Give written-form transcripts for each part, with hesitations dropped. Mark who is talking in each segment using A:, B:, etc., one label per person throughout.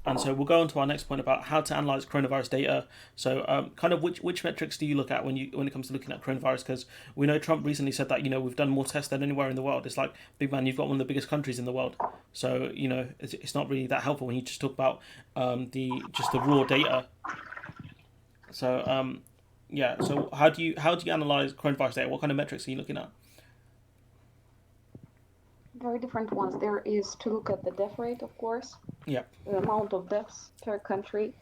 A: And so we'll go on to our next point about how to analyze coronavirus data. So, kind of which metrics do you look at when it comes to looking at coronavirus? Because we know Trump recently said that we've done more tests than anywhere in the world. It's like, big man, you've got one of the biggest countries in the world. So it's not really that helpful when you just talk about the raw data. So yeah. So how do you analyze coronavirus data? What kind of metrics are you looking at?
B: Very different ones. There is to look at the death rate, of course,
A: Yeah.
B: the amount of deaths per country.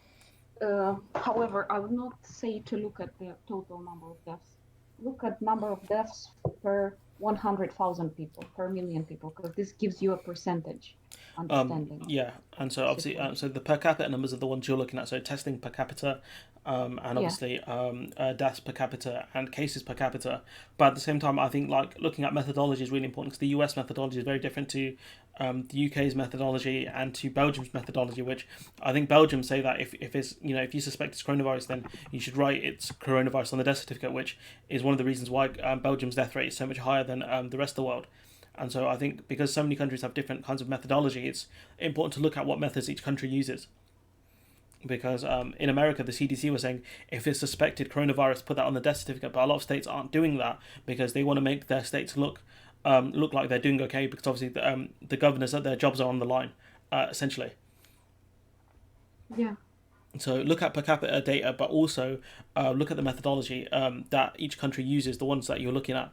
B: However, I would not say to look at the total number of deaths. Look at number of deaths per 100,000 people, per million people, because this gives you a percentage understanding of
A: Yeah, and so
B: the
A: obviously, so
B: situation.
A: the per capita numbers are the ones you're looking at. So testing per capita, and
B: Yeah,
A: obviously deaths per capita and cases per capita. But at the same time, I think like looking at methodology is really important because the US methodology is very different to the UK's methodology and to Belgium's methodology. Which I think Belgium say that if it's if you suspect it's coronavirus, then you should write it's coronavirus on the death certificate, which is one of the reasons why Belgium's death rate is so much higher than the rest of the world. And so I think because so many countries have different kinds of methodology, it's important to look at what methods each country uses. Because in America, the CDC was saying if it's suspected coronavirus, put that on the death certificate. But a lot of states aren't doing that because they want to make their states look like they're doing okay. Because obviously the governors, their jobs are on the line, essentially.
B: yeah,
A: So look at per capita data, but also look at the methodology that each country uses, the ones that you're looking at.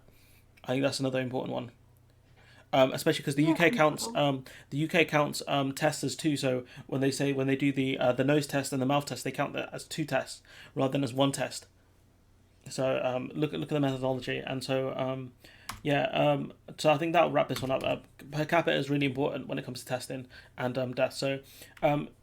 A: I think that's another important one. Especially because the
B: yeah.
A: UK
B: And
A: counts tests as two. So when they do the nose test and the mouth test, they count that as two tests rather than as one test. So look at the methodology, and so yeah. So I think that'll wrap this one up. Per capita is really important when it comes to testing and death. So